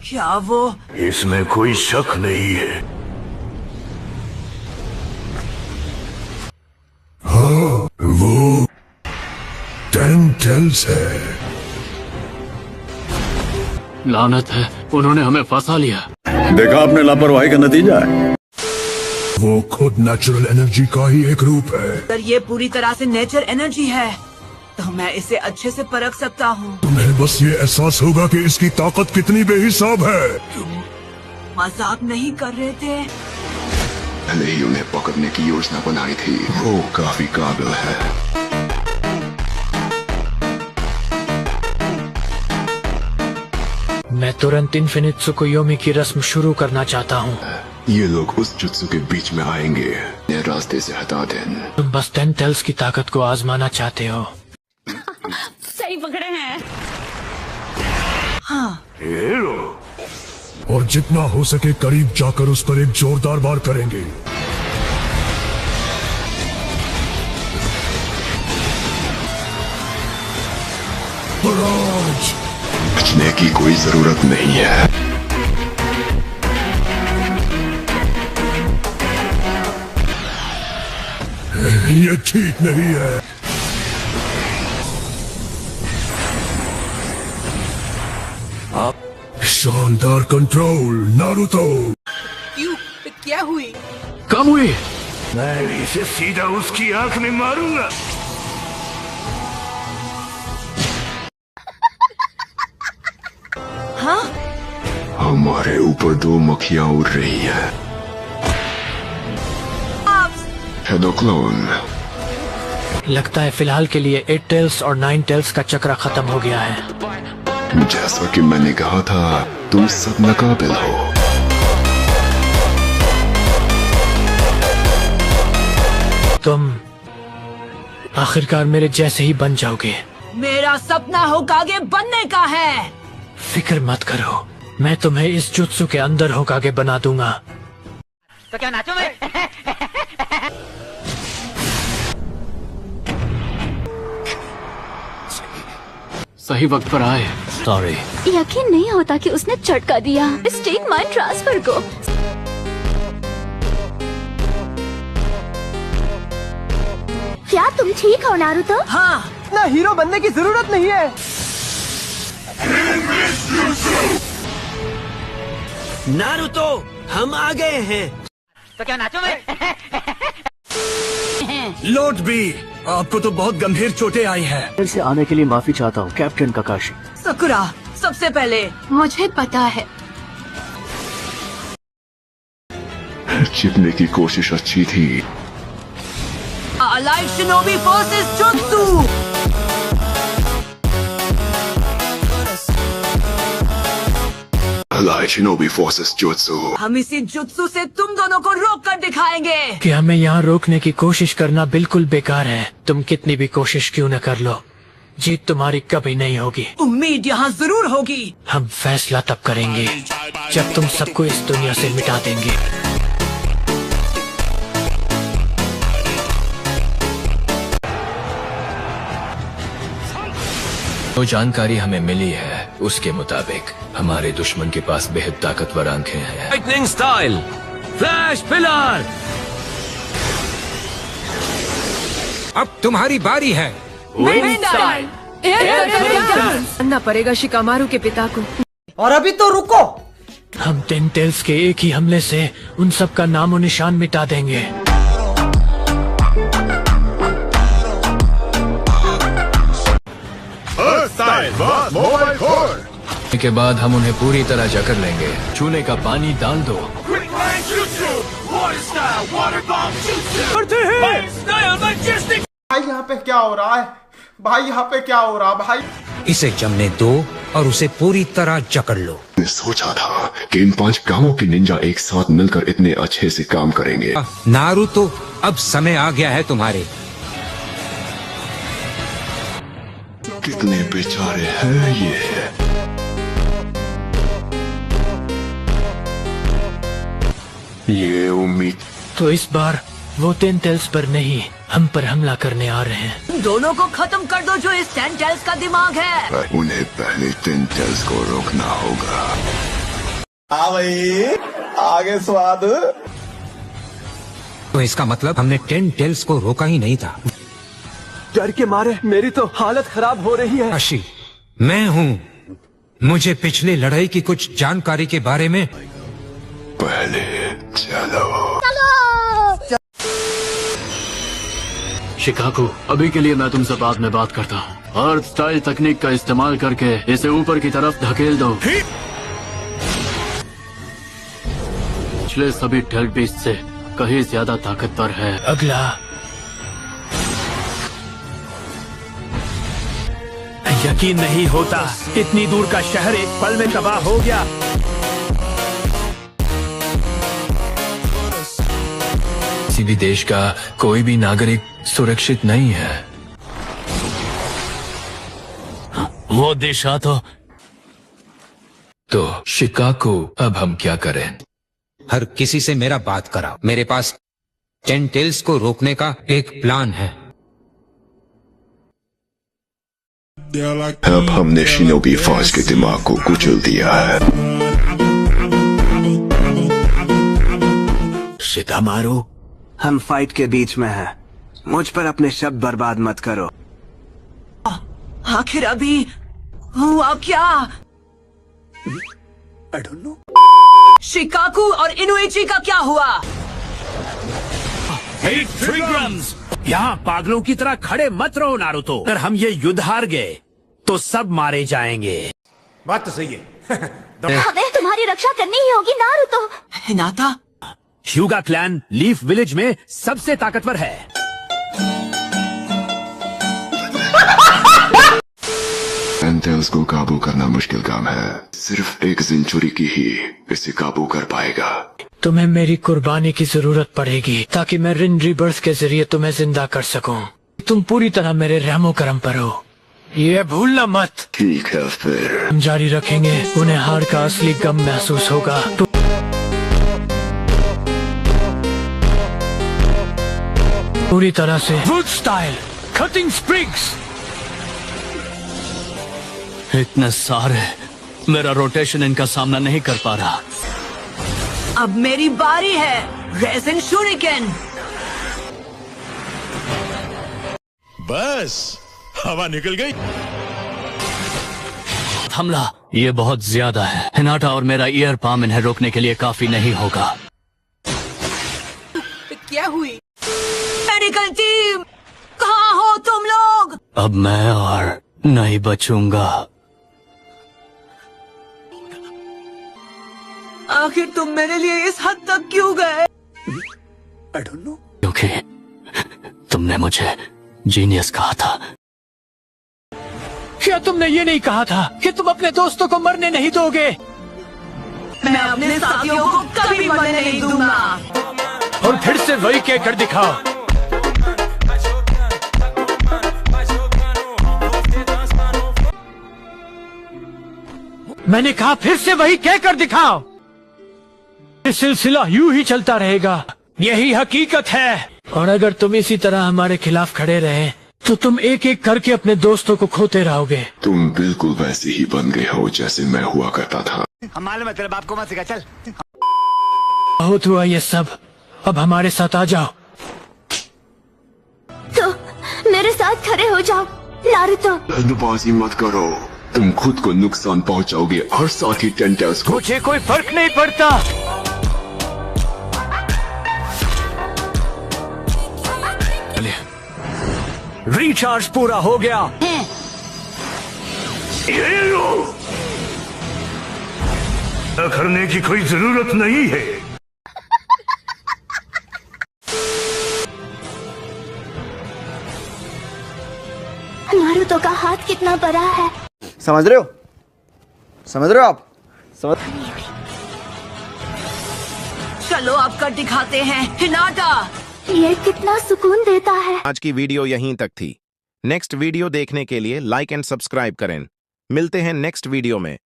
क्या वो? इसमें कोई शक नहीं है। हाँ, वो 10 टेल्स है। लानत है, उन्होंने हमें फंसा लिया। देखा आपने लापरवाही का नतीजा है। वो खुद नेचुरल एनर्जी का ही एक रूप है। अगर ये पूरी तरह से नेचर एनर्जी है तो मैं इसे अच्छे से परख सकता हूँ। तुम्हें बस ये एहसास होगा कि इसकी ताकत कितनी बेहिसाब है। तुम मजाक नहीं कर रहे थे? पहले ही उन्हें पकड़ने की योजना बनाई थी। वो काफी काबिल है। मैं तुरंत इन्फिनिट त्सुकुयोमी की रस्म शुरू करना चाहता हूँ। ये लोग उस जुत्सु के बीच में आएंगे। ये रास्ते से हटा दें। तुम बस 10 टेल्स की ताकत को आजमाना चाहते हो। सही पकड़े हैं। हाँ। और जितना हो सके करीब जाकर उस पर एक जोरदार वार करेंगे। बचने की कोई जरूरत नहीं है। ये ठीक नहीं है। शानदार कंट्रोल नारुतो। क्यों? क्या हुई? कम हुई। मैं इसे सीधा उसकी आंख में मारूंगा। हाँ? हमारे ऊपर 2 मक्खियां उड़ रही है। Hello clone. लगता है फिलहाल के लिए 8 टेल्स और 9 टेल्स का चक्र खत्म हो गया है। जैसा कि मैंने कहा था, तुम सब नाकाबिल हो। तुम आखिरकार मेरे जैसे ही बन जाओगे। मेरा सपना होकागे बनने का है। फिक्र मत करो, मैं तुम्हें इस जुत्सु के अंदर होकागे बना दूंगा। तो क्या नाचो मैं? सही वक्त पर आए। सॉरी। यकीन नहीं होता कि उसने झटका दिया स्टेट माइंड ट्रांसफर को। क्या तुम ठीक हो नारुतो? हाँ। ना हीरो बनने की जरूरत नहीं है। नारुतो, हम आ गए हैं। तो क्या नाचो मैं? लॉर्ड बी, आपको तो बहुत गंभीर चोटें आई हैं। फिर से आने के लिए माफी चाहता हूँ कैप्टन काकाशी। सकुरा, सबसे पहले मुझे पता है। जीतने की कोशिश अच्छी थी। Alive shinobi forces jutsu. Alive shinobi forces jutsu. हम इसी जुत्सु से तुम दोनों को रोक कर दिखाएंगे। कि हमें यहाँ रोकने की कोशिश करना बिल्कुल बेकार है। तुम कितनी भी कोशिश क्यों न कर लो, जीत तुम्हारी कभी नहीं होगी। उम्मीद यहाँ जरूर होगी। हम फैसला तब करेंगे जब तुम सबको इस दुनिया से मिटा देंगे। जो जानकारी हमें मिली है उसके मुताबिक हमारे दुश्मन के पास बेहद ताकतवर आंखें हैं। Lightning style, flash pillar. अब तुम्हारी बारी है। करना पड़ेगा शिकामारू के पिता को। और अभी तो रुको। हम 10 टेल्स के एक ही हमले से उन सब का नामो निशान मिटा देंगे। के बाद हम उन्हें पूरी तरह जकड़ लेंगे। छूने का पानी डाल दो। भाई यहाँ पे क्या हो रहा है? भाई यहाँ पे क्या हो रहा भाई? इसे जमने दो और उसे पूरी तरह जकड़ लो। मैंने सोचा था कि इन 5 गांवों के निंजा एक साथ मिलकर इतने अच्छे से काम करेंगे। नारुतो, अब समय आ गया है तुम्हारे। कितने बेचारे हैं ये। ये उम्मीद तो इस बार वो 10 टेल्स पर नहीं, हम पर हमला करने आ रहे हैं। दोनों को खत्म कर दो जो इस 10 टेल्स का दिमाग है। उन्हें पहले 10 टेल्स को रोकना होगा। तो इसका मतलब हमने 10 टेल्स को रोका ही नहीं था। डर के मारे मेरी तो हालत खराब हो रही है। काशी, मैं हूँ। मुझे पिछली लड़ाई की कुछ जानकारी के बारे में पहले चलो। शिकागो, अभी के लिए मैं तुमसे बाद में बात करता हूँ। अर्थ स्टाइल तकनीक का इस्तेमाल करके इसे ऊपर की तरफ धकेल दो। पिछले सभी टेल बीस्ट से कहीं ज्यादा ताकतवर है। अगला। यकीन नहीं होता, इतनी दूर का शहर एक पल में तबाह हो गया। किसी भी देश का कोई भी नागरिक सुरक्षित नहीं है। वो दिशा तो शिकागो, अब हम क्या करें? हर किसी से मेरा बात कराओ। मेरे पास 10 टेल्स को रोकने का एक प्लान है। अब हमने शिनोबी फौज के दिमाग को कुचल दिया है। शिकामारू, हम फाइट के बीच में हैं। मुझ पर अपने शब्द बर्बाद मत करो। आखिर अभी हुआ क्या? I don't know. शिकाकू और इनुइची का क्या हुआ? यहाँ पागलों की तरह खड़े मत रहो नारुतो। अगर हम ये युद्ध हार गए तो सब मारे जाएंगे। बात तो सही है। हमें तुम्हारी रक्षा करनी ही होगी नारुतो। हिनाता, ह्यूगा क्लैन लीफ विलेज में सबसे ताकतवर है। टेल्स को काबू करना मुश्किल काम है। सिर्फ एक सेंचुरी की ही इसे काबू कर पाएगा। तुम्हें मेरी कुर्बानी की जरूरत पड़ेगी ताकि मैं रिन रीबर्थ के जरिए तुम्हें जिंदा कर सकूं। तुम पूरी तरह मेरे रहमो करम पर हो, ये भूलना मत। ठीक है फिर हम जारी रखेंगे। उन्हें हार का असली गम महसूस होगा। पूरी तरह से वुड स्टाइल कटिंग स्प्रिग्स। इतने सारे, मेरा रोटेशन इनका सामना नहीं कर पा रहा। अब मेरी बारी है। Raising shuriken. बस हवा निकल गई। हमला ये बहुत ज्यादा है। हिनाटा और मेरा ईयर पाम इन्हें रोकने के लिए काफी नहीं होगा। क्या हुई? मेडिकल टीम, कहाँ हो तुम लोग? अब मैं और नहीं बचूंगा। आखिर तुम मेरे लिए इस हद तक क्यों गए? I don't know. क्योंकि तुमने मुझे जीनियस कहा था। क्या तुमने ये नहीं कहा था कि तुम अपने दोस्तों को मरने नहीं दोगे? मैं अपने साथियों को कभी मरने नहीं दूंगा। और फिर से वही कहकर दिखाओ। मैंने कहा फिर से वही कहकर दिखाओ। ये सिलसिला यूं ही चलता रहेगा। यही हकीकत है। और अगर तुम इसी तरह हमारे खिलाफ खड़े रहे तो तुम एक एक करके अपने दोस्तों को खोते रहोगे। तुम बिल्कुल वैसे ही बन गए हो जैसे मैं हुआ करता था। हम मालूम है तेरे बाप को मत सिखा। चल बहुत हुआ ये सब, अब हमारे साथ आ जाओ। तो मेरे साथ खड़े हो जाओ नारुतो। जल्दबाजी मत करो, तुम खुद को नुकसान पहुंचाओगे और साथ ही 10 टेल्स को। मुझे कोई फर्क नहीं पड़ता। रिचार्ज पूरा हो गया। ये लो, करने की कोई जरूरत नहीं है। नारुतो का हाथ कितना बड़ा है। समझ रहे हो? समझ रहे हो आप? समझ। चलो अब कर दिखाते हैं हिनाटा। ये कितना सुकून देता है। आज की वीडियो यहीं तक थी। नेक्स्ट वीडियो देखने के लिए लाइक एंड सब्सक्राइब करें। मिलते हैं नेक्स्ट वीडियो में।